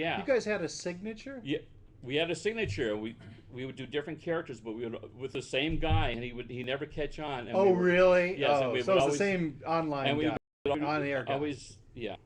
Yeah. You guys had a signature? Yeah, we had a signature. We would do different characters, but we would with the same guy, and he never catch on. And Oh, really? yes, and Oh, we so would it's always the same online and we guy, would on-air guy. always yeah,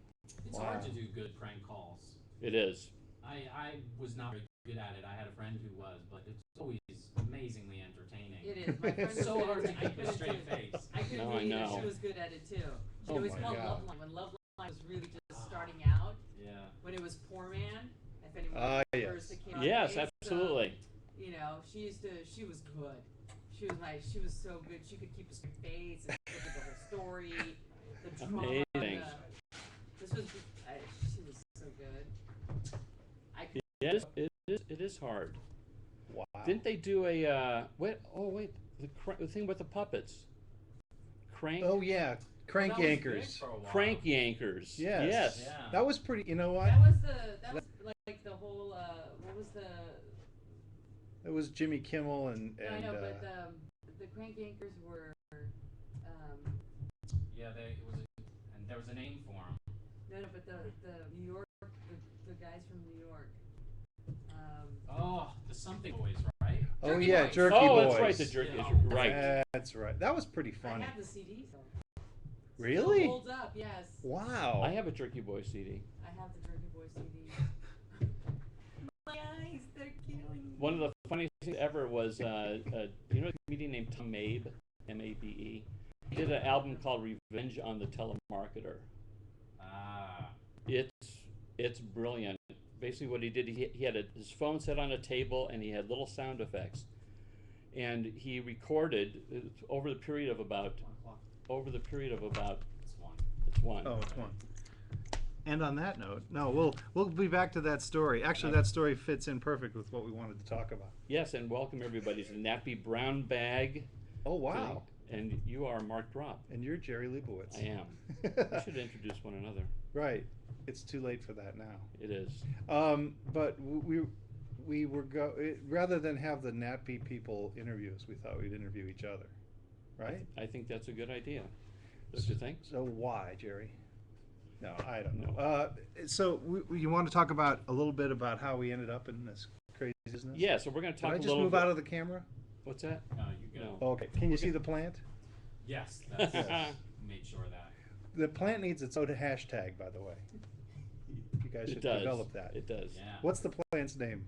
It's Wow. hard to do good prank calls. it is. I was not very good at it. I had a friend who was, but it's always amazingly entertaining. It is. My friend It's was so good hard at to it. keep a straight face. I couldn't No, I believe it. know. She was good at it too. Oh It was my called God. Love Line. When Love Line was really just starting out, Yeah. when it was Poor Man, if anyone Yes. remembers the came Yes, days, absolutely. you know, she was good. She was so good. She could keep a straight face and look at the whole story, the drama. Amazing. This was, she was so good. Yes, it is hard. Wow. Didn't they do a wait? Oh wait, the thing with the puppets. Crank. Oh, yeah. Crank That was Yankers. big for a while. Crank Yankers. Yes. Yes. Yeah. That was pretty, you know what? That was like the whole, what was the, It was Jimmy Kimmel and I know, but the Crank Yankers were, Yeah, and there was a name for him. no, but the New York, the guys from New York. Oh, the something boys, right? oh, Jerky yeah, Boys. Jerky Oh, Boys. that's right. The jerky. Yeah. Right. That's right. That was pretty I funny. have the CD, so. Really? Still holds up, yes. Wow. I have a Jerky Boy CD. I have the Jerky Boy CD. My eyes, they're killing me. One of the funniest things ever was, you know, a comedian named Tom Mabe, M-A-B-E. He did an album called Revenge on the Telemarketer. Ah. It's brilliant. Basically, what he did, he had his phone set on a table, and he had little sound effects, and he recorded over the period of about. 1 o'clock. It's one. It's one. Oh, it's one. And on that note, no, we'll be back to that story. Actually, that story fits in perfect with what we wanted to talk about. Yes, and welcome everybody to the NATPE Brown Bag. Oh, wow. And you are Mark Drop. And you're Jerry Leibowitz. I am. We should introduce one another. Right. It's too late for that now. It is. But we were rather than have the NATPE people interview us, we thought we'd interview each other. Right? I think that's a good idea. Don't you think? So why, Jerry? No, I don't know. So you want to talk about a little bit about how we ended up in this crazy business? Yeah, so we're going to Did talk I a just little move bit. out of the camera? What's that? No, you go. No. Oh, okay. Can you see the plant? Yes, that's made sure of that. The plant needs its own hashtag, by the way. You guys It should does. develop that. It does. Yeah. What's the plant's name?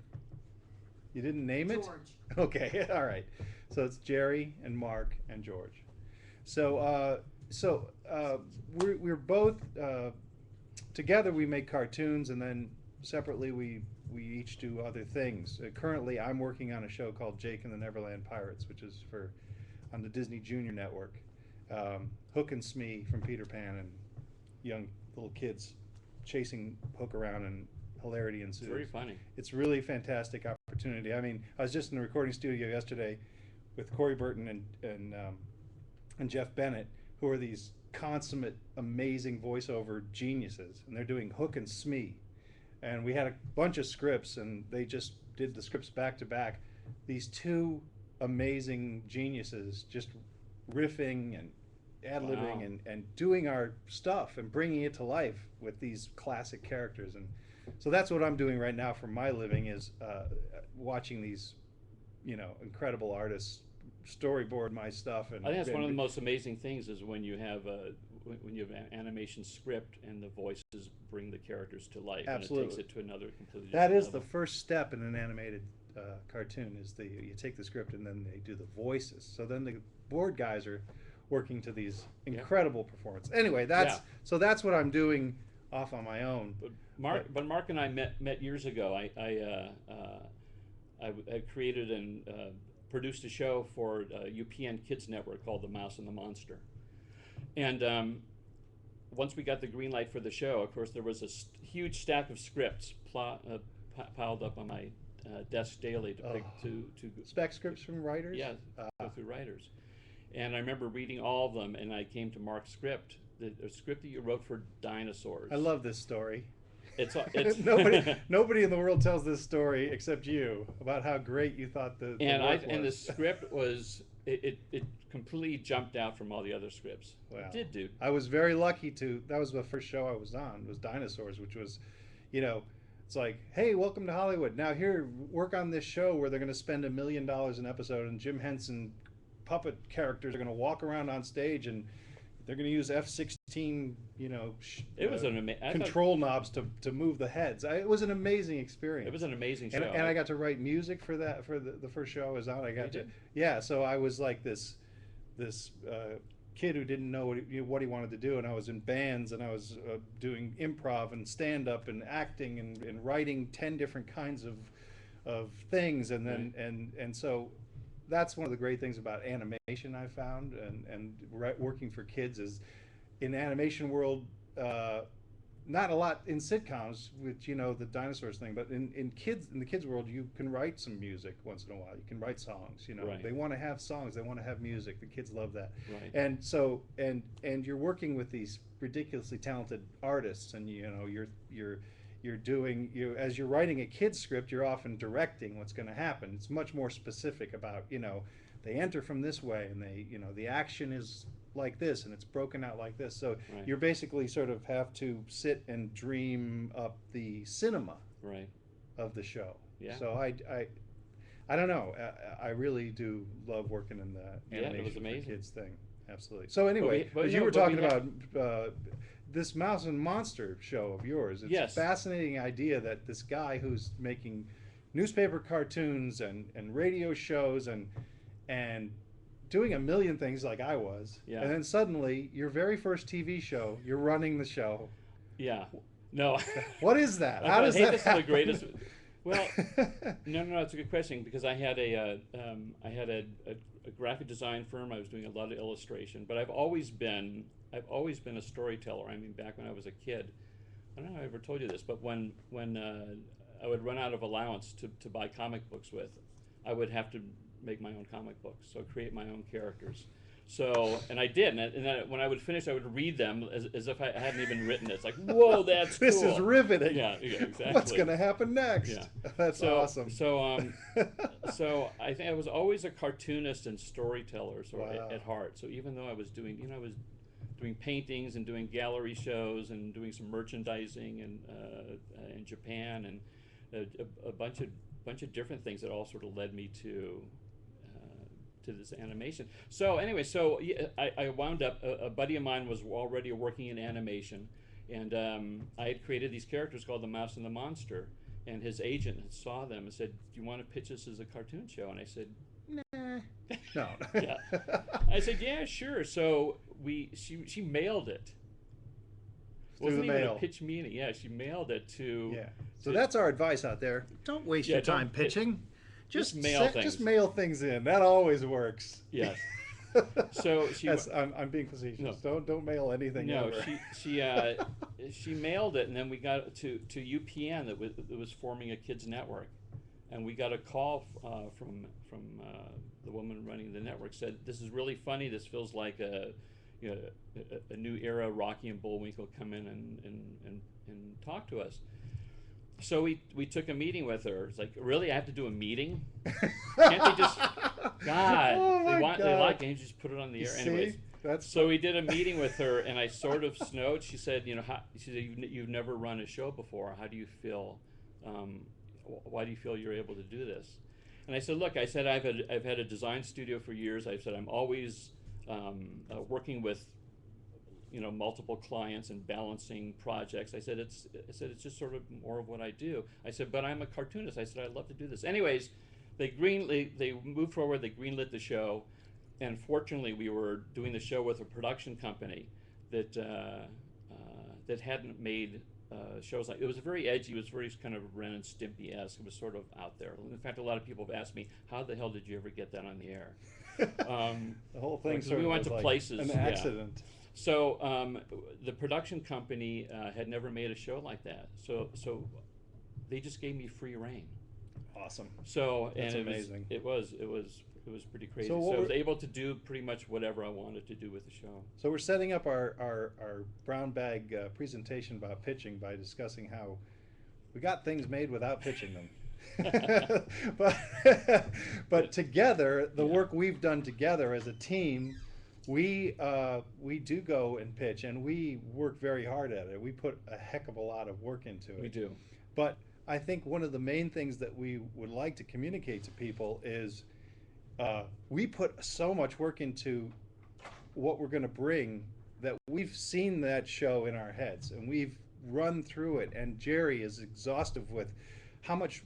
You didn't name it? George. Okay, all right. So it's Jerry and Mark and George. So we're both together. We make cartoons, and then separately we each do other things. Currently, I'm working on a show called Jake and the Neverland Pirates, which is on the Disney Junior Network. Hook and Smee from Peter Pan and young little kids chasing Hook around, and hilarity ensues. It's very funny. It's really fantastic opportunity. I mean, I was just in the recording studio yesterday with Corey Burton and Jeff Bennett, who are these consummate, amazing voiceover geniuses, and they're doing Hook and Smee. And we had a bunch of scripts, and they just did the scripts back to back. These two amazing geniuses just riffing and ad-libbing Wow. and doing our stuff and bringing it to life with these classic characters. And so that's what I'm doing right now for my living, is watching these, incredible artists storyboard my stuff. And I think that's one of the most amazing things is when you have an animation script and the voices bring the characters to life. Absolutely. And it takes it to another completely That different is the level. first step in an animated cartoon, is you take the script and then they do the voices. So then the board guys are working to these incredible performances. Anyway, that's what I'm doing off on my own. But Mark and I met years ago. I created and produced a show for UPN Kids Network called The Mouse and the Monster. And once we got the green light for the show, of course, there was a huge stack of scripts piled up on my desk daily to pick to Spec scripts from writers? Yeah, go through writers. And I remember reading all of them, and I came to Mark's script, the script that you wrote for dinosaurs. I love this story. It's nobody in the world tells this story except you, about how great you thought the work and the was. script was it completely jumped out from all the other scripts. Wow. It did, dude. I was very lucky that was the first show I was on, was Dinosaurs, which was, It's like, hey, welcome to Hollywood. Now here, work on this show where they're going to spend $1 million an episode, and Jim Henson puppet characters are going to walk around on stage, and they're going to use F-16, It was control knobs to move the heads. It was an amazing experience. It was an amazing show. And I got to write music for that for the first show I was on. Yeah. So I was like this kid who didn't know what he wanted to do, and I was in bands, and I was doing improv and stand up and acting and writing 10 different kinds of things, and then and so that's one of the great things about animation I found, and working for kids is in the animation world. Not a lot in sitcoms with the dinosaurs thing, but in the kids world, you can write some music once in a while. You can write songs. Right. They want to have songs. They want to have music. The kids love that. Right. And so and you're working with these ridiculously talented artists, and you're doing as you're writing a kid's script, you're often directing what's going to happen. It's much more specific about they enter from this way, and they the action is like this, and it's broken out like this. So Right. you're basically sort of have to sit and dream up the cinema Right. of the show. Yeah. So I don't know. I really do love working in the Yeah, it was animation for amazing. kids thing. Absolutely. So anyway, but as no, you were but we talking about this Mouse and Monster show of yours, it's Yes. a fascinating idea that this guy who's making newspaper cartoons and radio shows and doing a million things like I was, Yeah. and then suddenly your very first TV show, you're running the show. Yeah. No. What is that? How does I hate that this happen? is the greatest. Well, no, it's a good question, because I had a graphic design firm. I was doing a lot of illustration, but I've always been a storyteller. I mean, back when I was a kid, I don't know if I ever told you this, but when I would run out of allowance to buy comic books with, I would have to make my own comic books, so create my own characters. So, and I did, and then when I would finish, I would read them as if I hadn't even written it. It's like, whoa, that's This cool. is riveting. Yeah, exactly. What's going to happen next? Yeah. That's awesome. So I think I was always a cartoonist and storyteller, Wow. at heart. So even though I was doing, I was doing paintings and doing gallery shows and doing some merchandising in Japan, and a bunch of different things that all sort of led me to this animation. So anyway, I wound up, a buddy of mine was already working in animation, and I had created these characters called the Mouse and the Monster, and his agent had saw them and said, "Do you want to pitch this as a cartoon show?" And I said, Nah. No. "Yeah." I said, "Yeah, sure." So she mailed it. Through Wasn't the even mail. a pitch meeting. Yeah, she mailed it to. Yeah. So that's our advice out there. Don't waste your time pitching. Just mail things. Just mail things in. That always works. Yes. So she. I'm being facetious. No. Don't mail anything. No, ever. she mailed it, and then we got to UPN that was forming a kids network, and we got a call from the woman running the network. Said, "This is really funny. This feels like a new era. Rocky and Bullwinkle come in and talk to us." So we took a meeting with her. It's like, really, I have to do a meeting? Can't they just? God, Oh my they God. like it. You just put it on the air. Anyways, so we did a meeting with her, and I sort of snowed. She said, she said, you've never run a show before. How do you feel? Why do you feel you're able to do this? And I said, look, I've had a design studio for years. I said, I'm always working with multiple clients and balancing projects. I said it's just sort of more of what I do. I said, but I'm a cartoonist. I said, I'd love to do this. Anyways, they moved forward. They greenlit the show, and fortunately, we were doing the show with a production company that hadn't made shows like it. Was very edgy. It was very kind of Ren and Stimpy-esque. It was sort of out there. In fact, a lot of people have asked me, how the hell did you ever get that on the air? The whole thing. Because we went to places. An accident. So the production company had never made a show like that. So they just gave me free reign. Awesome. So That's and amazing. It was pretty crazy. So So I was able to do pretty much whatever I wanted to do with the show. So we're setting up our brown bag presentation about pitching by discussing how we got things made without pitching them. but together, the work we've done together as a team, we do go and pitch, and we work very hard at it. We put a heck of a lot of work into it. We do. But I think one of the main things that we would like to communicate to people is we put so much work into what we're going to bring that we've seen that show in our heads and we've run through it. And Jerry is exhaustive with how much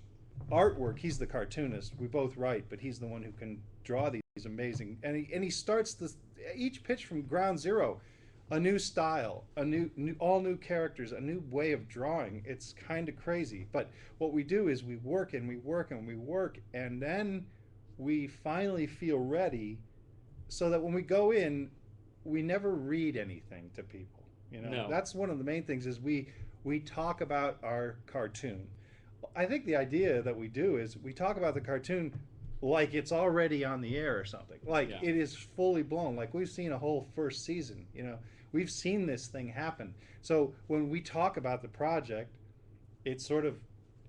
artwork. He's the cartoonist. We both write, but he's the one who can draw these amazing. And he starts each pitch from ground zero, a new style, all new characters, a new way of drawing. It's kind of crazy. But what we do is we work and we work and we work, and then we finally feel ready, so that when we go in, we never read anything to people. You know, No. that's one of the main things is we talk about our cartoon. I think the idea that we do is we talk about the cartoon like it's already on the air or something. Like Yeah. it is fully blown. Like we've seen a whole first season, you know. We've seen this thing happen. So when we talk about the project, it's sort of,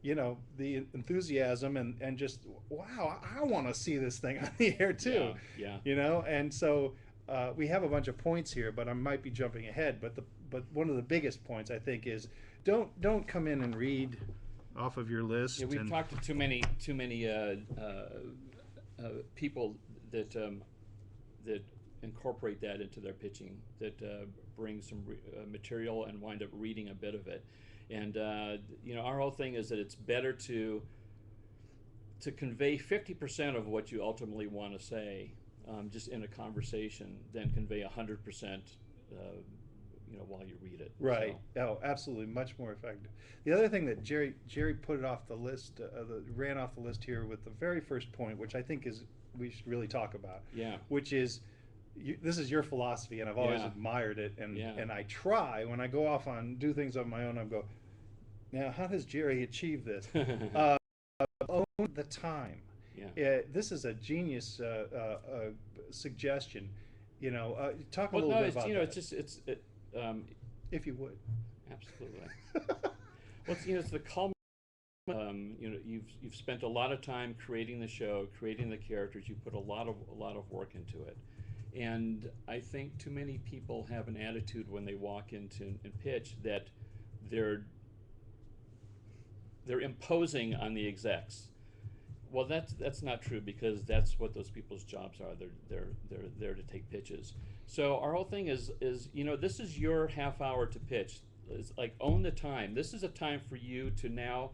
you know, the enthusiasm and just, wow, I want to see this thing on the air too. Yeah. You know, and so we have a bunch of points here, but I might be jumping ahead. But one of the biggest points I think is don't come in and read off of your list. Yeah, we've and, talked to too many people that that incorporate that into their pitching, that bring some material and wind up reading a bit of it. And you know, our whole thing is that it's better to convey 50% of what you ultimately want to say, just in a conversation, than convey 100%. You know, while you read it. Right. So. Oh, absolutely, much more effective. The other thing that Jerry put it off the list, ran off the list here with the very first point, which I think is we should really talk about. Yeah. Which is, this is your philosophy, and I've always Yeah. admired it. And Yeah. and I try when I go off on do things on my own. I go, now how does Jerry achieve this? Own the time. Yeah. This is a genius suggestion. You know, talk a Well, little no, bit it's, about you know, that. If you would. Absolutely. Well, it's, you know, it's the culmination. You know, you've spent a lot of time creating the show, creating the characters. You put a lot of work into it, and I think too many people have an attitude when they walk into and pitch that they're imposing on the execs. Well, that's not true, because that's what those people's jobs are. They're there to take pitches. So our whole thing is you know, this is your half hour to pitch. It's like, own the time. This is a time for you to now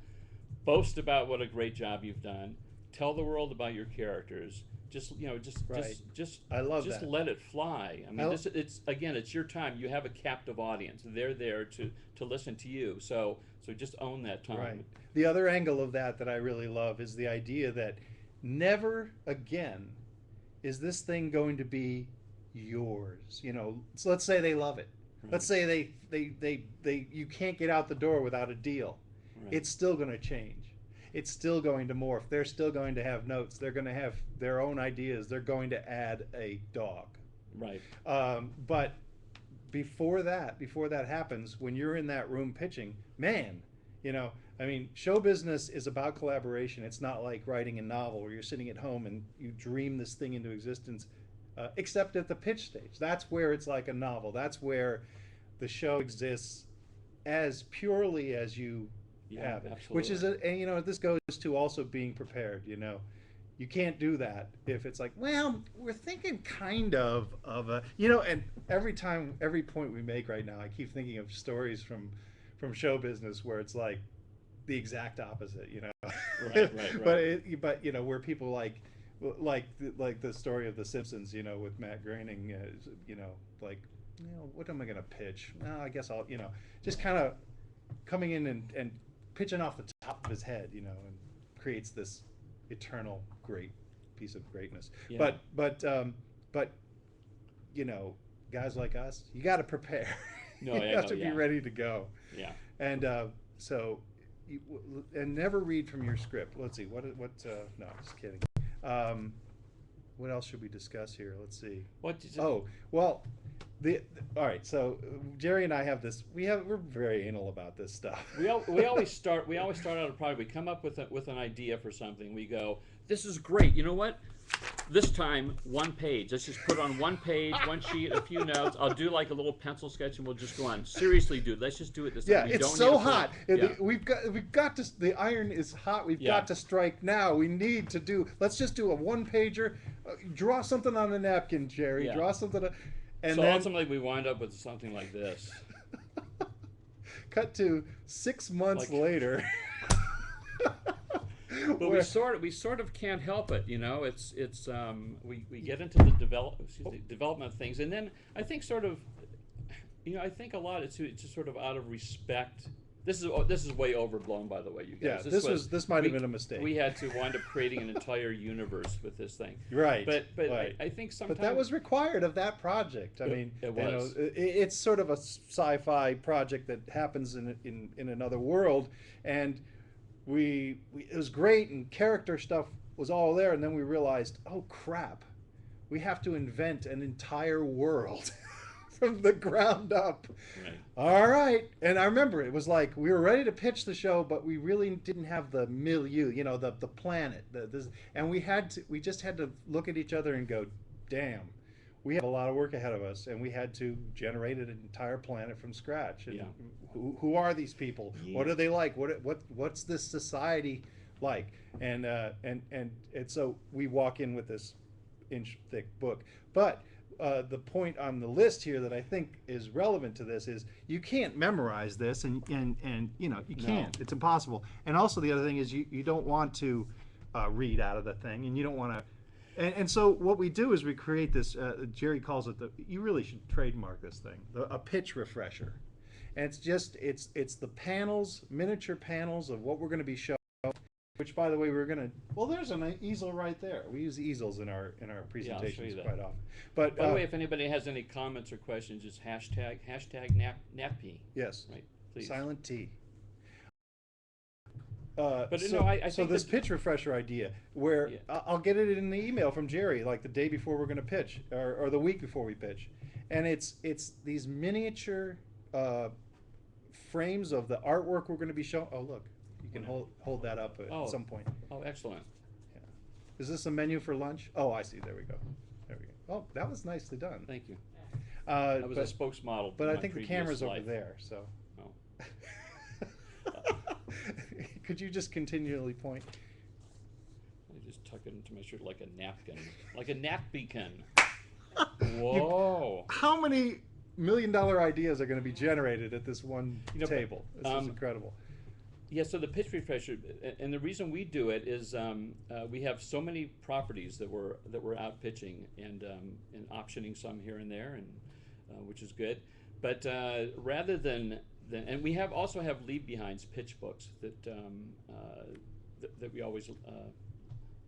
boast about what a great job you've done. Tell the world about your characters. Just, you know, Right. just I love just that. let it fly. I mean, I'll- it's again, it's your time. You have a captive audience. They're there to listen to you. So just own that time. Right. The other angle of that I really love is the idea that never again is this thing going to be yours. You know, so let's say they love it. Right. Let's say they you can't get out the door without a deal. Right. It's still going to change. It's still going to morph. They're still going to have notes. They're going to have their own ideas. They're going to add a dog. Right. But before that happens, when you're in that room pitching, man, you know, I mean, show business is about collaboration. It's not like writing a novel where you're sitting at home and you dream this thing into existence, except at the pitch stage. That's where it's like a novel. That's where the show exists as purely as you Yeah, have it. absolutely. Which is, and you know, this goes to also being prepared, you know. You can't do that if it's like, well, we're thinking kind of a, you know, and every point we make right now, I keep thinking of stories from show business where it's like the exact opposite, you know. Right. But you know, where people like the story of The Simpsons, you know, with Matt Groening, you know, like, you know, what am I going to pitch? Well, I guess I'll, you know, just kind of coming in and pitching off the top of his head, you know, and creates this eternal great piece of greatness. Yeah. But you know, guys like us, you got to prepare. No, you I have know, to be yeah. ready to go. Yeah. And so, and never read from your script. Let's see, what no, just kidding. What else should we discuss here? Let's see. What? Oh, well, All right, so Jerry and I have this. We're very anal about this stuff. We always start out a project. We come up with an idea for something. We go, this is great. You know what? This time, one page. Let's just put on one page, one sheet, a few notes. I'll do like a little pencil sketch, and we'll just go on. Seriously, dude, let's just do it this time. Yeah, We it's don't so need a hot. plan. Yeah. We've got to. The iron is hot. We've Yeah. got to strike now. We need to do. Let's just do a one pager. Draw something on a napkin, Jerry. Yeah. Draw something. And So then ultimately, we wind up with something like this. cut to 6 months Like- later. But where- we sort of can't help it, you know. We get into the development of things, and then I think sort of, you know, I think a lot it's just sort of out of respect. This is way overblown, by the way, you guys. Yeah, this might have been a mistake. We had to wind up creating an entire universe with this thing. Right. But right. I think sometimes. But that was required of that project. I It- mean, it you know, was. it's sort of a sci-fi project that happens in another world, and we it was great, and character stuff was all there, and then we realized, oh crap, we have to invent an entire world from the ground up. Right. All right, and I remember it was like we were ready to pitch the show, but we really didn't have the milieu, you know, the planet, and we just had to look at each other and go, damn, we have a lot of work ahead of us, and we had to generate an entire planet from scratch. And Yeah. who are these people? What Yeah. are they like? What's this society like? And so we walk in with this inch thick book, but. The point on the list here that I think is relevant to this is you can't memorize this, and you know you can't. No. It's impossible. And also the other thing is you don't want to read out of the thing, and you don't want to. And so what we do is we create this. Jerry calls it you really should trademark this thing, a pitch refresher. And it's the panels, miniature panels of what we're going to be showing. Which, by the way, there's an easel right there. We use easels in our presentations that. quite often. But By the way, if anybody has any comments or questions, just hashtag NATPE. yes, Right, please. silent T. But so, no, I so think this that- pitch refresher idea, where Yeah. I'll get it in the email from Jerry, like the day before we're going to pitch, or the week before we pitch, and it's these miniature frames of the artwork we're going to be showing. Oh, look, you can hold that up at some point. Oh, excellent. Yeah. Is this a menu for lunch? Oh, I see. There we go. There we go. Oh, that was nicely done. Thank you. I I was a spokesmodel. but in I my think the previous camera's over life. there, so. Oh. Could you just continually point? I just tuck it into my shirt like a napkin, like a napbeacon. Whoa. How many $1 million ideas are going to be generated at this one You know, table? This is um, incredible. Yeah, so the pitch refresher, and the reason we do it is we have so many properties that we're out pitching and optioning some here and there, and which is good. But rather than and we also have leave behinds pitch books that we always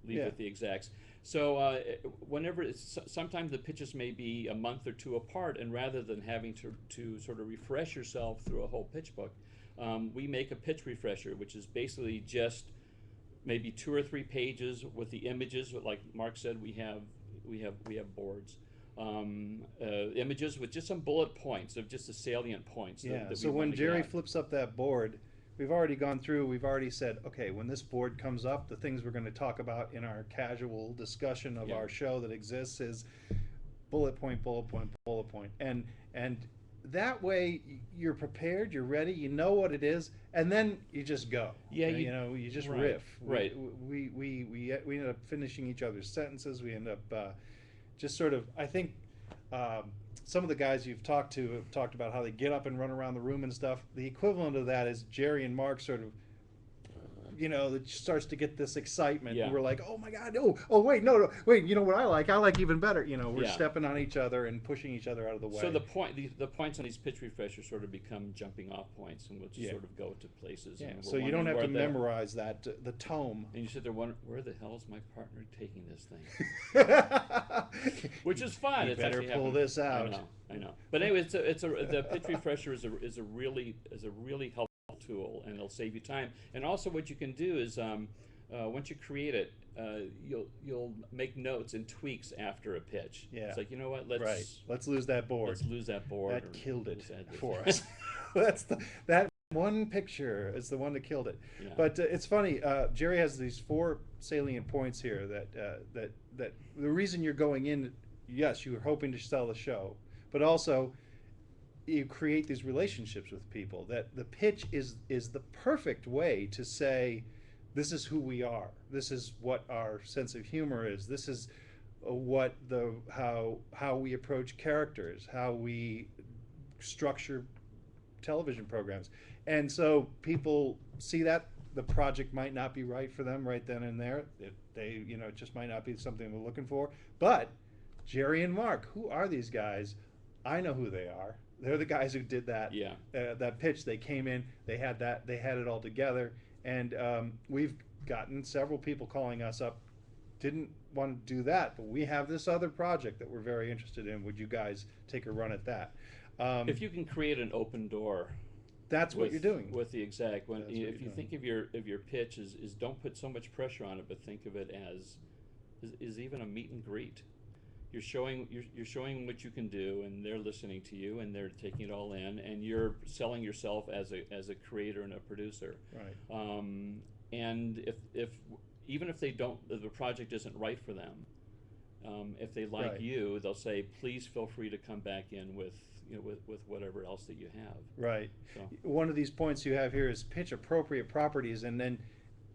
leave Yeah. with the execs. So whenever sometimes the pitches may be a month or two apart, and rather than having to sort of refresh yourself through a whole pitch book, we make a pitch refresher, which is basically just maybe 2 or 3 pages with the images. Like Mark said, we have boards, images with just some bullet points of just the salient points. Yeah, that so we when wanna Jerry get. flips up that board, we've already gone through, we've already said, okay, when this board comes up, the things we're going to talk about in our casual discussion of Yeah. our show that exists is bullet point, bullet point, bullet point. And that way you're prepared, you're ready, you know what it is, and then you just go. Yeah, you just right, riff. right. We end up finishing each other's sentences. We end up just sort of, I think, some of the guys you've talked to have talked about how they get up and run around the room and stuff. The equivalent of that is Jerry and Mark sort of, that starts to get this excitement. Yeah. And we're like, oh my God, oh wait, no, wait, you know what I like even better. We're Yeah. stepping on each other and pushing each other out of the way. So the points on these pitch refreshers sort of become jumping off points, and we'll just Yeah. sort of go to places. yeah, And so we're you don't have wondering to where memorize that, the tome. And you sit there wondering, where the hell is my partner taking this thing? Which is fun. You It's better actually pull happening. this out. I know. But anyway, the pitch refresher is a really helpful tool, and it'll save you time. And also, what you can do is once you create it, you'll make notes and tweaks after a pitch. Yeah. It's like, you know what, Let's lose that board. let's lose that board. That or killed it let's add this. for us. That one picture is the one that killed it. Yeah. But it's funny. Jerry has these 4 salient points here that the reason you're going in, yes, you were hoping to sell the show, but also you create these relationships with people. That the pitch is the perfect way to say, this is who we are. This is what our sense of humor is. This is what how we approach characters, how we structure television programs. And so people see that the project might not be right for them right then and there. It just might not be something they're looking for. But Jerry and Mark, who are these guys? I know who they are. They're the guys who did that. Yeah. That pitch. They came in. They had it all together. And we've gotten several people calling us up. Didn't want to do that, but we have this other project that we're very interested in. Would you guys take a run at that? If you can create an open door, that's what you're doing with the exec. When That's what if you you're think of your pitch is don't put so much pressure on it, but think of it as is even a meet and greet. You're showing what you can do, and they're listening to you, and they're taking it all in, and you're selling yourself as a creator and a producer. Right. And if even if they don't, if the project isn't right for them, if they like Right. you, they'll say, please feel free to come back in with with whatever else that you have. Right. So. One of these points you have here is pitch appropriate properties, and then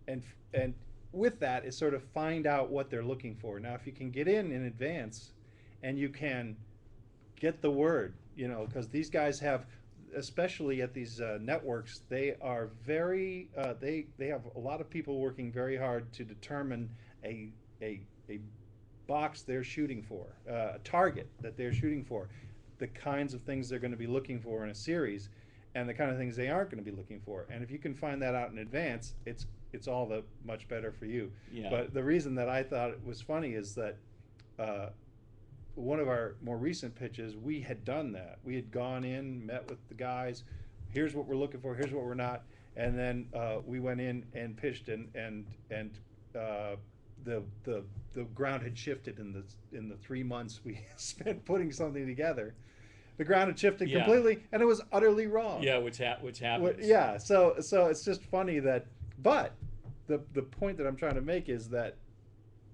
and with that is sort of find out what they're looking for. Now, if you can get in advance, and you can get the word, because these guys have, especially at these networks, they are very they have a lot of people working very hard to determine a box they're shooting for, a target that they're shooting for, the kinds of things they're going to be looking for in a series, and the kind of things they aren't going to be looking for. And if you can find that out in advance, it's all the much better for you. Yeah. But the reason that I thought it was funny is that one of our more recent pitches, we had done that. We had gone in, met with the guys. Here's what we're looking for. Here's what we're not. And then we went in and pitched, and the ground had shifted in the 3 months we spent putting something together. The ground had shifted Yeah. completely, and it was utterly wrong. Yeah, which happens. Yeah. So it's just funny that, but the point that I'm trying to make is that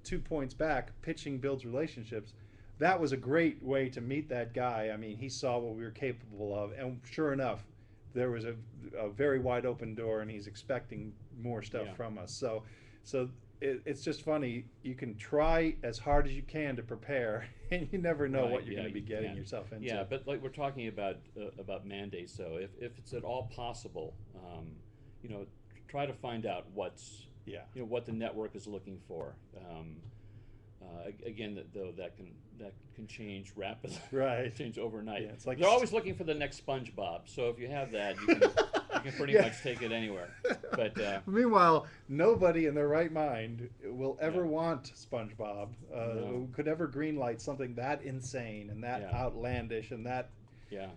2 points back, pitching builds relationships. That was a great way to meet that guy. I mean, he saw what we were capable of, and sure enough, there was a very wide open door, and he's expecting more stuff Yeah. from us. So it's just funny. You can try as hard as you can to prepare, and you never know Right, what you're yeah, going to be you getting can. yourself into. Yeah, but like we're talking about mandates, so if it's at all possible, try to find out what's Yeah. what the network is looking for. Again, that can change rapidly. Right. Change overnight. Yeah, it's like they're always looking for the next SpongeBob. So if you have that, you can pretty Yeah. much take it anywhere. But Meanwhile, nobody in their right mind will ever Yeah. want SpongeBob, No. who could ever greenlight something that insane and that Yeah. outlandish and that yeah,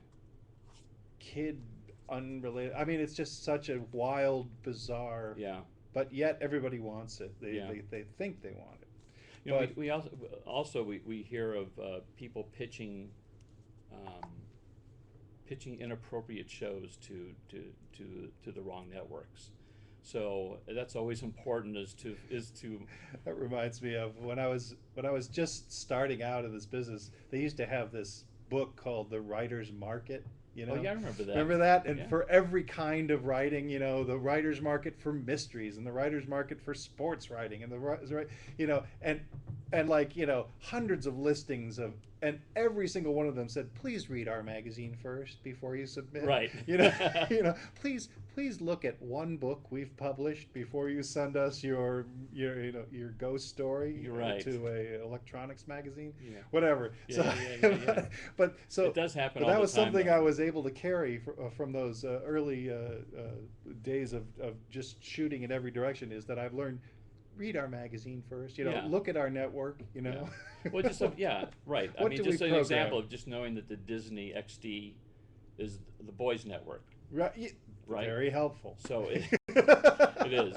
kid unrelated. I mean, it's just such a wild, bizarre. yeah. But yet everybody wants it. They Yeah. they think they want it. We But- we hear of people pitching inappropriate shows to the wrong networks. So that's always important is to That reminds me of when I was just starting out in this business. They used to have this book called The Writer's Market. Oh yeah, I remember that. Remember that? And Yeah. for every kind of writing, the writer's market for mysteries, and the writer's market for sports writing, and hundreds of listings of, and every single one of them said, please read our magazine first before you submit. Right. Please look at one book we've published before you send us your ghost story You're right. to a electronics magazine. Yeah. Whatever. Yeah, yeah. But so It does happen But all that the was time, something though. I was able to carry from those early days of just shooting in every direction, is that I've learned, read our magazine first, Yeah. look at our network, Yeah. Well, just right. I What mean, do just we an program? example of just knowing that the Disney XD is the boys' network. Right. Right. Very helpful. So It is.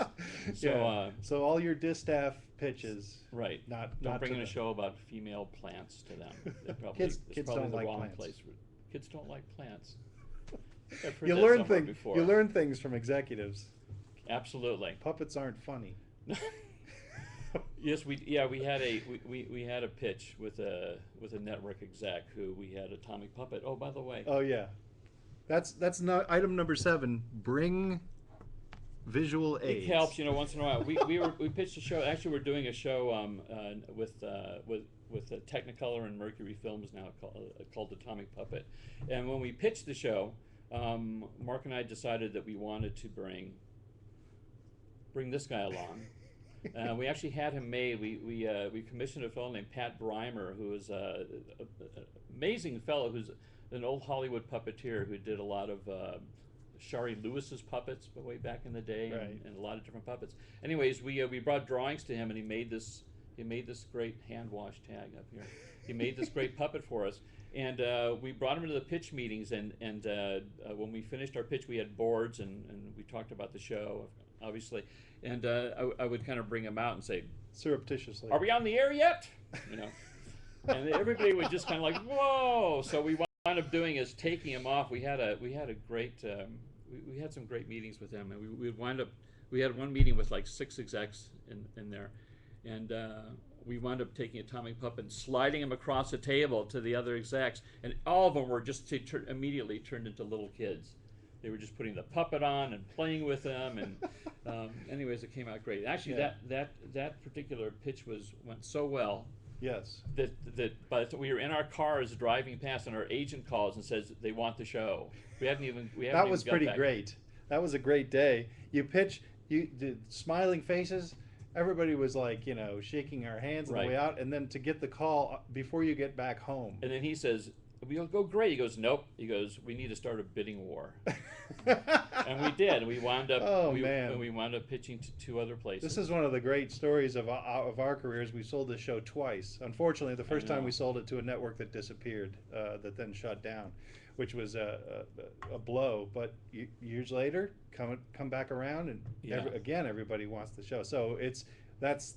So, Yeah. So all your distaff pitches. right. Not Don't bring to in a the- show about female plants to them. They probably, Kids- it's kids probably don't the like wrong plants. place. Kids don't like plants. I think I've heard You that learn somewhere things. before. You learn things from executives. Absolutely. Puppets aren't funny. Yes, we had a pitch with a network exec who we had Atomic Puppet. Oh, by the way. Oh yeah, that's not item number 7. Bring visual aids. It helps, once in a while. We pitched a show. Actually, we're doing a show with Technicolor and Mercury Films now called Atomic Puppet. And when we pitched the show, Mark and I decided that we wanted to bring this guy along. We actually had him made. We commissioned a fellow named Pat Breimer, who is an amazing fellow, who's an old Hollywood puppeteer who did a lot of Shari Lewis's puppets way back in the day, Right. and a lot of different puppets. Anyways, we brought drawings to him, and he made this great hand wash tag up here. He made this great puppet for us, and we brought him into the pitch meetings. And when we finished our pitch, we had boards, and we talked about the show, obviously. And I would kind of bring him out and say, Surreptitiously. "Are we on the air yet?" And everybody would just kind of like, "Whoa!" So we wound up doing is taking him off. We had a great we had some great meetings with him, and we had one meeting with like 6 execs in there, and we wound up taking Atomic Puppet and sliding him across the table to the other execs, and all of them were just immediately turned into little kids. They were just putting the puppet on and playing with them, and anyways, it came out great. Actually, Yeah. that particular pitch went so well Yes. that by the time we were in our cars driving past, and our agent calls and says they want the show. We haven't even That was got pretty back. great. That was a great day. You pitch. You did smiling faces. Everybody was like, shaking our hands on Right. the way out, and then to get the call before you get back home. And then he says, "We'll go great." He goes, "Nope." He goes, "We need to start a bidding war." And we did. And we wound up. Oh, we man. wound up pitching to 2 other places. This is one of the great stories of our careers. We sold this show twice. Unfortunately, the first time know. we sold it to a network that disappeared, that then shut down, which was a blow. But years later, come back around, and Yeah. again, everybody wants the show. So that's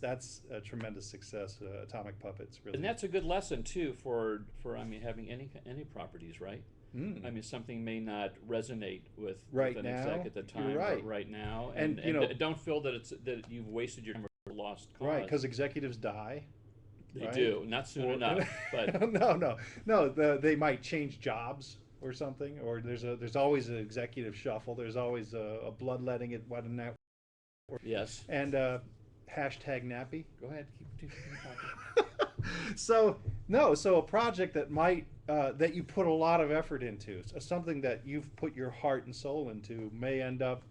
a tremendous success. Atomic Puppets, really. And that's a good lesson too for having any properties, right? Mm. I mean, something may not resonate with Right an now, exec at the you're time, right. but right now, And, don't feel that you've wasted your time or lost cause. Right, because executives die. they right? do, not soon Or- enough, but no. They might change jobs or something, or there's always an executive shuffle. There's always a bloodletting at what a network. yes. And hashtag NATPE. Go ahead, keep talking. So a project that might that you put a lot of effort into, something that you've put your heart and soul into, may end up,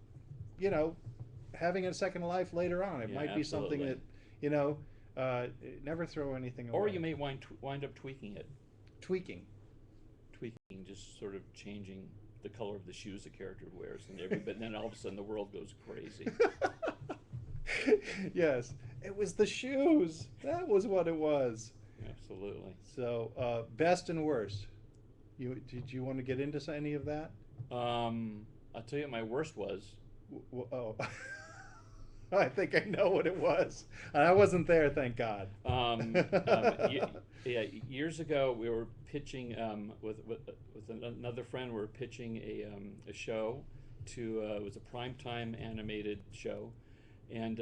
having a second life later on. It Yeah, might be something absolutely. that never throw anything away. Or you may wind up tweaking it. tweaking. Tweaking, just sort of changing the color of the shoes the character wears, but then all of a sudden the world goes crazy. Yes, it was the shoes. That was what it was. Absolutely. So, best and worst. Did you want to get into any of that? I'll tell you what my worst was. Oh, I think I know what it was. I wasn't there, thank God. Years ago we were pitching with another friend. We were pitching a show to it was a primetime animated show, and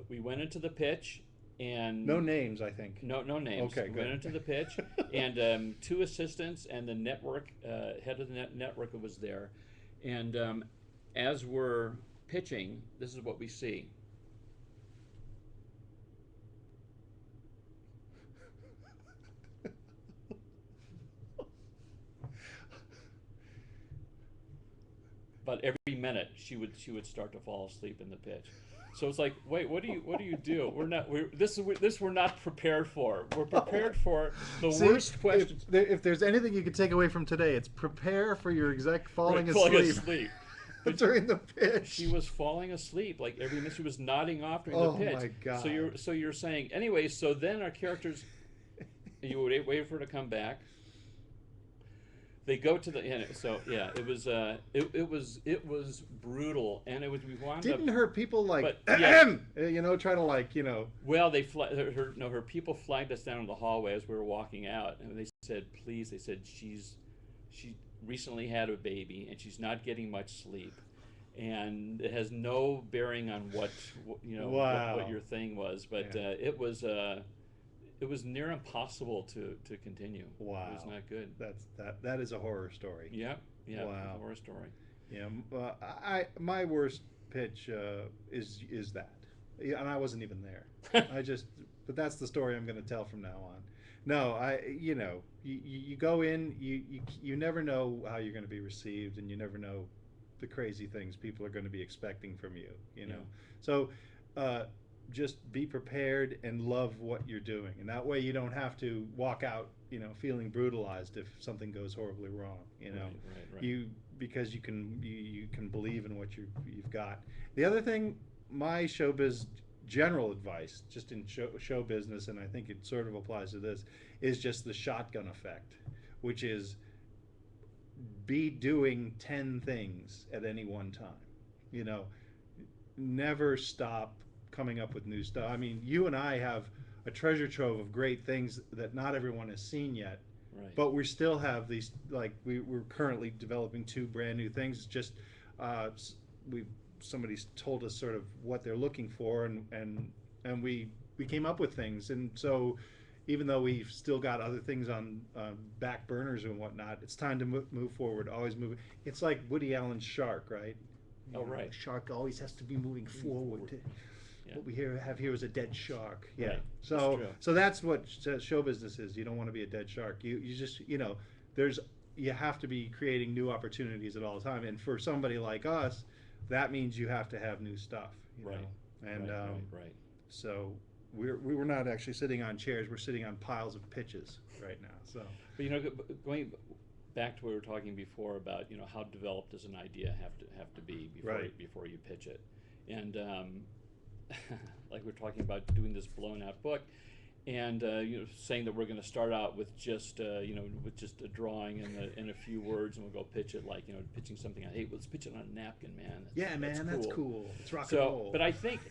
we went into the pitch. And No names, I think. No names. Okay, We good. went into the pitch, and 2 assistants and the network head of the network was there, and as we're pitching, this is what we see. But every minute she would start to fall asleep in the pitch. So it's like, wait, what do you do? We're not prepared for. We're prepared for the See, worst questions. If there's anything you could take away from today, it's prepare for your exec falling Falling asleep during the pitch. She was falling asleep like every minute. She was nodding off during Oh the pitch. my God. So you're saying anyway. So then our characters, you would wait for her to come back. they go to the so yeah, it was brutal, and we wound Didn't up. her people like, But, yeah. try to like, Well, her people flagged us down in the hallway as we were walking out, and they said, please, they said she recently had a baby and she's not getting much sleep, and it has no bearing on what Wow. what your thing was, but Yeah. it was near impossible to continue. Wow. It was not good. That is a horror story. Yeah, yeah, Wow. horror story. Yeah, my worst pitch is that, yeah, and I wasn't even there. But that's the story I'm going to tell from now on. No, you go in, you never know how you're going to be received, and you never know the crazy things people are going to be expecting from you. Yeah. So just be prepared and love what you're doing, and that way you don't have to walk out, feeling brutalized if something goes horribly wrong. Right. Because you can believe in what you've got. The other thing, my showbiz general advice, just in show business, and I think it sort of applies to this, is just the shotgun effect, which is be doing 10 things at any one time. Never stop coming up with new stuff. I mean, you and I have a treasure trove of great things that not everyone has seen yet. Right. But we still have these, like we're currently developing 2 brand new things. Just somebody's told us sort of what they're looking for, and we came up with things. And so even though we've still got other things on back burners and whatnot, it's time to move forward. Always move. It's like Woody Allen's shark, right? Right. A shark always has to be moving forward. Yeah. What we have here is a dead shark. Yeah. Right. So that's what show business is. You don't want to be a dead shark. You just you have to be creating new opportunities at all time. And for somebody like us, that means you have to have new stuff. Right. And right. so we were not actually sitting on chairs. We're sitting on piles of pitches right now. So. But going back to what we were talking before about how developed does an idea have to be before you pitch it, and like we're talking about doing this blown out book, and saying that we're going to start out with just with just a drawing and a few words, and we'll go pitch it like pitching something. Hey, let's pitch it on a napkin, man. That's cool. It's rock and roll. But I think,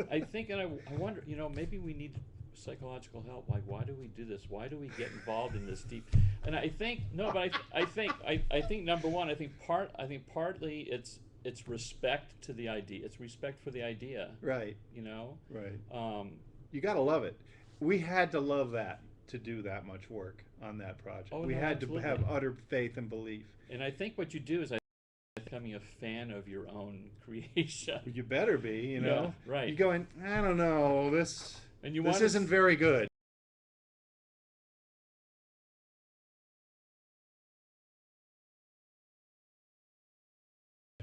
and I wonder, maybe we need psychological help. Like, why do we do this? Why do we get involved in this deep? And I think I think number one, I think partly it's respect to the idea. It's respect for the idea. Right. Right. You got to love it. We had to love that to do that much work on that project. Oh, we no, had absolutely. to have utter faith and belief. And I think what you do is becoming a fan of your own creation. You better be, Yeah, right. You're going, I don't know, this isn't very good.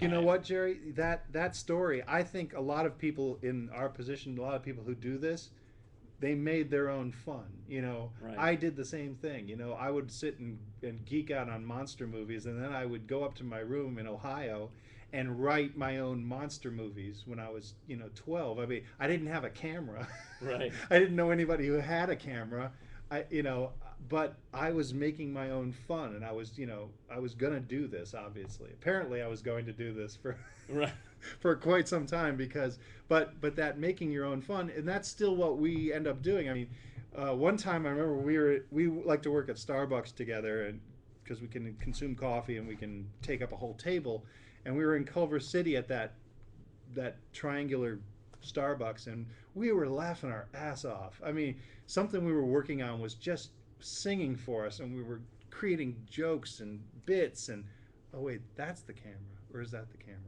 You know what, Jerry? That story, I think a lot of people in our position, a lot of people who do this, they made their own fun. Right. I did the same thing. I would sit and geek out on monster movies, and then I would go up to my room in Ohio and write my own monster movies when I was 12. I mean, I didn't have a camera. Right. I didn't know anybody who had a camera. But I was making my own fun, and I was going to do this, obviously. Apparently I was going to do this for Right. for quite some time but that making your own fun, and that's still what we end up doing. I mean, one time I remember we like to work at Starbucks together, and because we can consume coffee and we can take up a whole table, and we were in Culver City at that triangular Starbucks, and we were laughing our ass off. I mean, something we were working on was just singing for us, and we were creating jokes and bits, and oh wait, that's the camera, or is that the camera?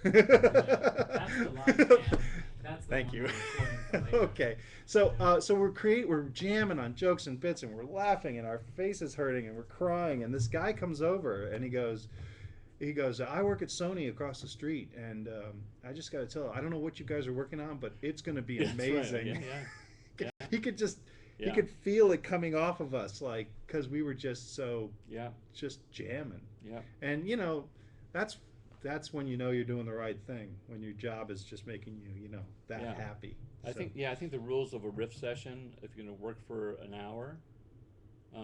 That's the live cam. That's the Thank one you. we're recording for later. Okay, so we're jamming on jokes and bits, and we're laughing, and our face is hurting, and we're crying, and this guy comes over, and he goes, I work at Sony across the street, and I just got to tell you, I don't know what you guys are working on, but it's going to be That's right. amazing. Yeah. He could just Yeah. he could feel it coming off of us, like, because we were just Yeah. just jamming. Yeah. And that's when you're doing the right thing, when your job is just making you that Yeah. happy. I think the rules of a riff session, if you're going to work for an hour,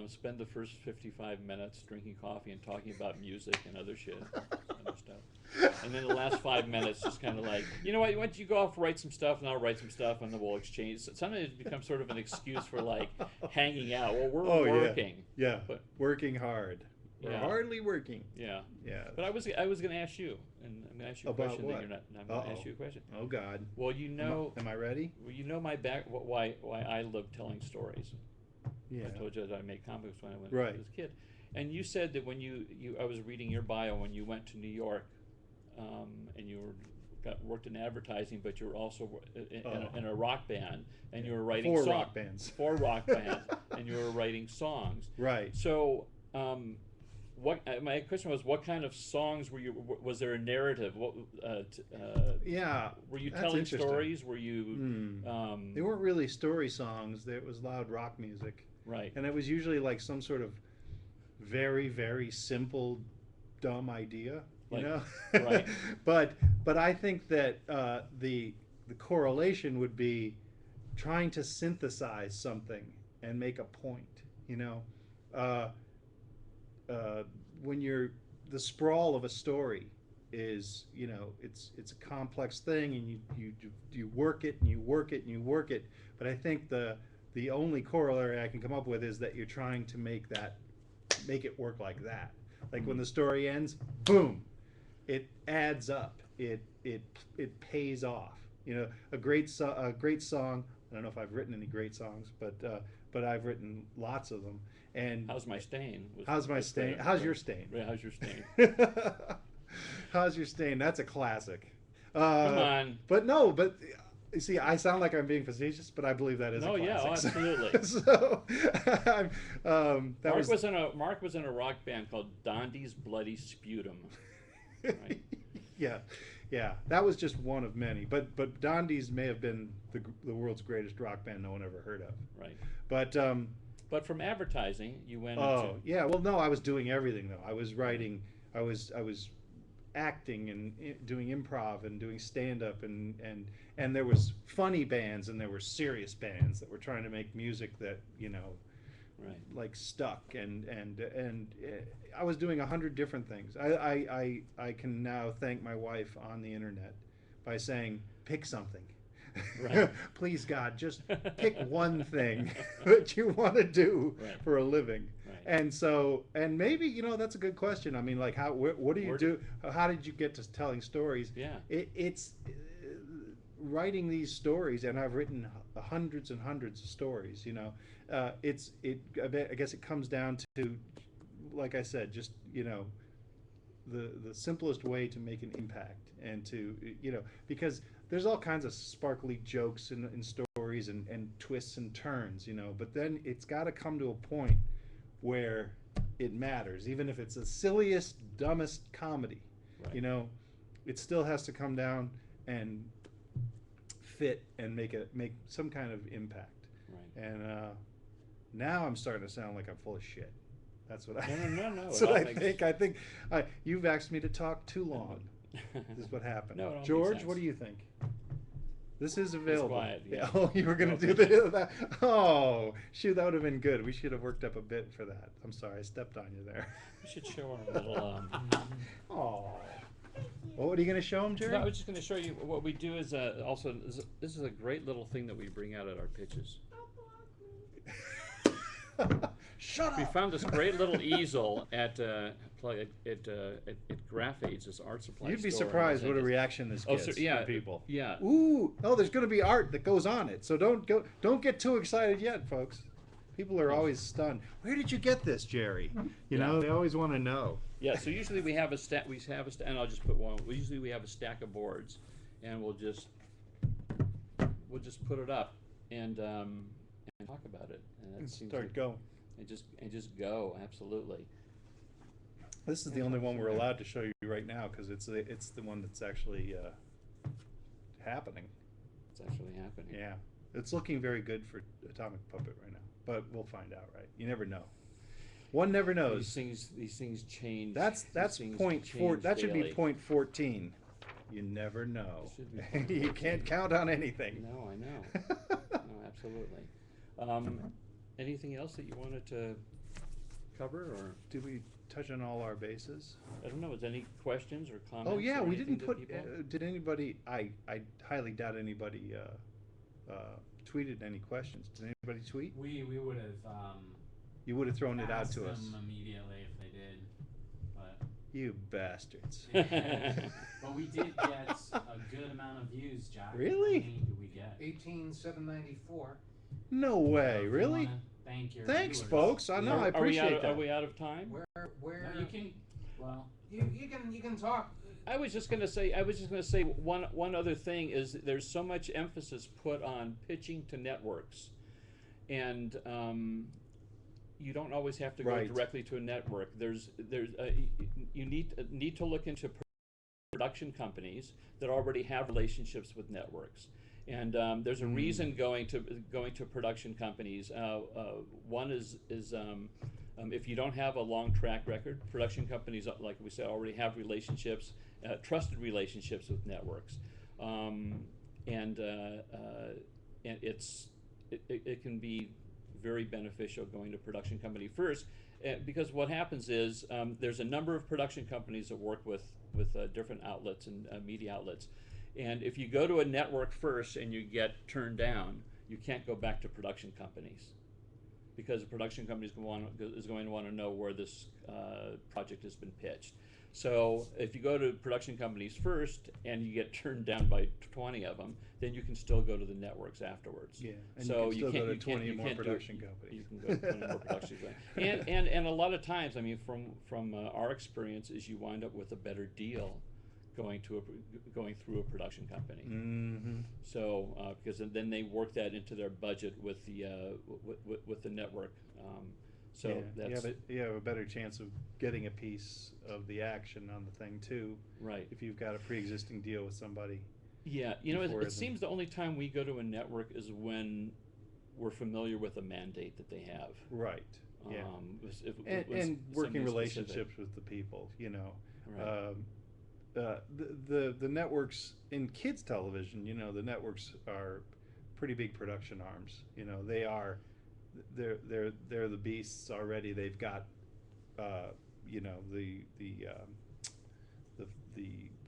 spend the first 55 minutes drinking coffee and talking about music and other shit, other stuff. And then the last 5 minutes just kind of like, you know what, why don't you go off, write some stuff, and I'll write some stuff, and then we'll exchange. Sometimes it becomes sort of an excuse for like hanging out. Well, we're working. Yeah, But, working hard. We're Yeah. hardly working. yeah. Yeah. But I was going to ask you, and I'm going to ask you a About question what? that you're not. I'm going to ask you a question. Oh God. Well, you know, Am I ready? well, you know my back. Why I love telling stories. Yeah. I told you that I made comics when I was Right. a kid, and you said that when I was reading your bio when you went to New York, and you worked in advertising, but you were also in a rock band, and you were writing 4 rock bands. 4 rock bands, and you were writing songs. Right. So, what my question was, what kind of songs were you? Was there a narrative? What? Yeah. Were you that's telling interesting. stories? Were you? They weren't really story songs. It was loud rock music. Right. And it was usually like some sort of very, very simple, dumb idea, you Like- know? right. But I think that the correlation would be trying to synthesize something and make a point, you know? When the sprawl of a story is, you know, it's a complex thing, and you work it and you work it and you work it. But I think the only corollary I can come up with is that you're trying to make it work like that. Like when the story ends, boom, it adds up. It pays off. You know, a great song. I don't know if I've written any great songs, but I've written lots of them. And How's my stain? how's my stain? How's your stain? Yeah, how's your stain? How's your stain? That's a classic. Come on. But no, but you see, I sound like I'm being facetious, but I believe that is No, a yeah, classic. absolutely. So, Mark was in a rock band called Dondi's Bloody Sputum. Right. Yeah, that was just one of many. But Dondi's may have been the world's greatest rock band no one ever heard of. Right. But from advertising, you went oh yeah, well no, I was doing everything though. I was writing, I was acting and doing improv and doing stand up and there was funny bands and there were serious bands that were trying to make music that, you know, right. like stuck and I was doing 100 different things. I can now thank my wife on the internet by saying, pick something. Right. Please God, just pick one thing that you want to do Right. for a living. Right. And maybe, you know, that's a good question. I mean, like, what do you do? How did you get to telling stories? Yeah. It's writing these stories, and I've written hundreds and hundreds of stories. You know, I guess it comes down to, like I said, just, you know, the simplest way to make an impact and to, you know, because there's all kinds of sparkly jokes in stories and twists and turns, you know, but then it's got to come to a point where it matters, even if it's the silliest, dumbest comedy. Right. You know, it still has to come down and fit and make some kind of impact. Right. And now I'm starting to sound like I'm full of shit. That's what I. No. That's what I think. I think you've asked me to talk too long. This is what happened. No, it all makes George, sense. what do you think? This is available. quiet, yeah. Oh, you were gonna Okay. do that. Oh, shoot, that would have been good. We should have worked up a bit for that. I'm sorry, I stepped on you there. We should show our little. Oh. Well, what are you gonna show him, Jerry? No, I was just going to show you what we do is also this is a great little thing that we bring out at our pitches. Shut We up. found this great little easel at Graph Aids, this art supply You'd be store. surprised what a reaction this Oh, gets so, yeah, from people. Yeah. Ooh, no, there's going to be art that goes on it. So don't get too excited yet, folks. People are always stunned. Where did you get this, Jerry? You know, they always want to know. Yeah, so usually we have a stack. And I'll just put one. Usually we have a stack of boards, and we'll just put it up and talk about it. And that seems Start like- going. And just go. Absolutely. This is the only one we're allowed to show you right now because it's the one that's actually happening. It's actually happening. Yeah, it's looking very good for Atomic Puppet right now, but we'll find out, right? You never know. One never knows. These things change. That's These things point four. change That should be daily. point 14. You never know. It should be point You 14. can't count on anything. No, I know. No, absolutely. Anything else that you wanted to cover, or Did we touch on all our bases? I don't know. Is any questions or comments? Oh yeah, or we anything didn't that put. people- Did anybody? I highly doubt anybody tweeted any questions. Did anybody tweet? We would have You would have thrown it out asked to us. them immediately if they did, but You bastards. but we did get a good amount of views, Jack. Really? How many did we get? 18,794. No way, If you really? wanna Thank your Thanks, viewers. folks. I know. I appreciate that. Are we out of time? Where No, you can. Well, you can talk. I was just gonna say one other thing is there's so much emphasis put on pitching to networks, and you don't always have to go Right. directly to a network. You need to look into production companies that already have relationships with networks, and there's a reason going to production companies. One is if you don't have a long track record, production companies, like we said, already have relationships, trusted relationships with networks, and it can be very beneficial going to production company first, because what happens is there's a number of production companies that work with different outlets and media outlets, and if you go to a network first and you get turned down, you can't go back to production companies, because the production company is going to want to know where this project has been pitched. So if you go to production companies first and you get turned down by 20 of them, then you can still go to the networks afterwards. Yeah, and So you can still go to you can't- 20 you more can't do it. production companies. You can go to 20 more production companies. And a lot of times, I mean, from our experience, is you wind up with a better deal going through a production company. Mm-hmm. So because then they work that into their budget with the network. So yeah, that's you have a better chance of getting a piece of the action on the thing too, right. if you've got a pre-existing deal with somebody. Yeah, you know, before it it- seems the only time we go to a network is when we're familiar with a mandate that they have. Right. Yeah. It was And working something relationships specific. with the people, you know. Right. The networks in kids television, you know, the networks are pretty big production arms. You know, they're the beasts already. They've got, you know, the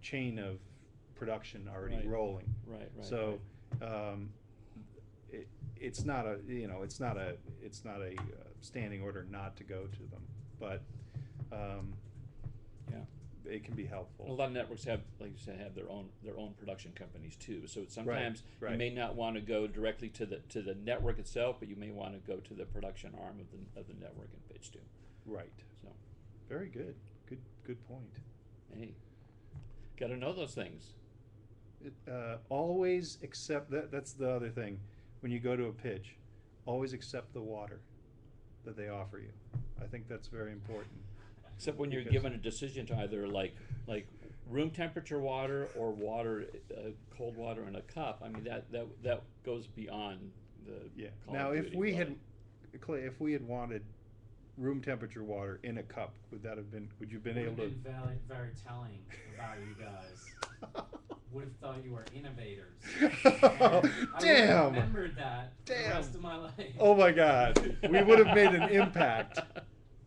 chain of production already Right. rolling. Right. So, it's not a, you know, it's not a standing order not to go to them, but yeah. it can be helpful. A lot of networks have, like you said, have their own production companies too. So sometimes you right. may not want to go directly to the network itself, but you may want to go to the production arm of the network and pitch to. Right. So, Very good. Good point. hey, got to know those things. Always accept that. That's the other thing. When you go to a pitch, always accept the water that they offer you. I think that's very important. Except when you're Because- given a decision to either like room temperature water or water, cold water in a cup. I mean that goes beyond the Yeah. Call Now, of if Duty, we but- had, Clay, if we had wanted room temperature water in a cup, would you been able would to? have been very, very telling about you guys. Would have thought you were innovators. Oh, I would have damn. remembered that the Damn. rest of my life. Oh my God, we would have made an impact.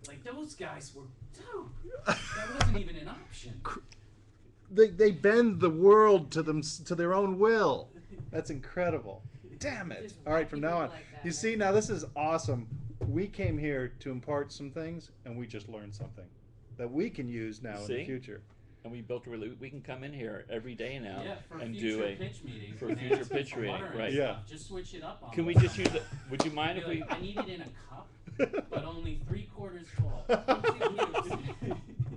Like those guys were dope. That wasn't even an option. They bend the world to their own will. That's incredible. Damn it! Just All right, from people now on, like that. you see, now this is awesome. We came here to impart some things, and we just learned something that we can use now in See? the future. And we built we can come in here every day now Yeah, for and future do a pitch meetings. for when future they ask pitch for reading, water and right. Yeah. stuff, just switch it up on Can we them just use somehow. the? Would you mind Be if we? like, I need it in a cup, but only 3/4 full.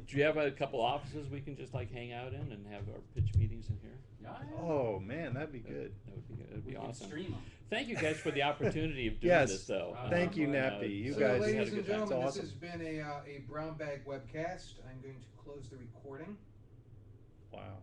Do you have a couple offices we can just like hang out in and have our pitch meetings in here? Yeah, Oh man, that'd be good. That would be good. That'd be we can awesome. stream 'em. Thank you guys for the opportunity of doing Yes. this, though. Thank you, Uh, NATPE. You So, guys had a ladies good and time. It's gentlemen, awesome. this has been a brown bag webcast. I'm going to close the recording. Wow.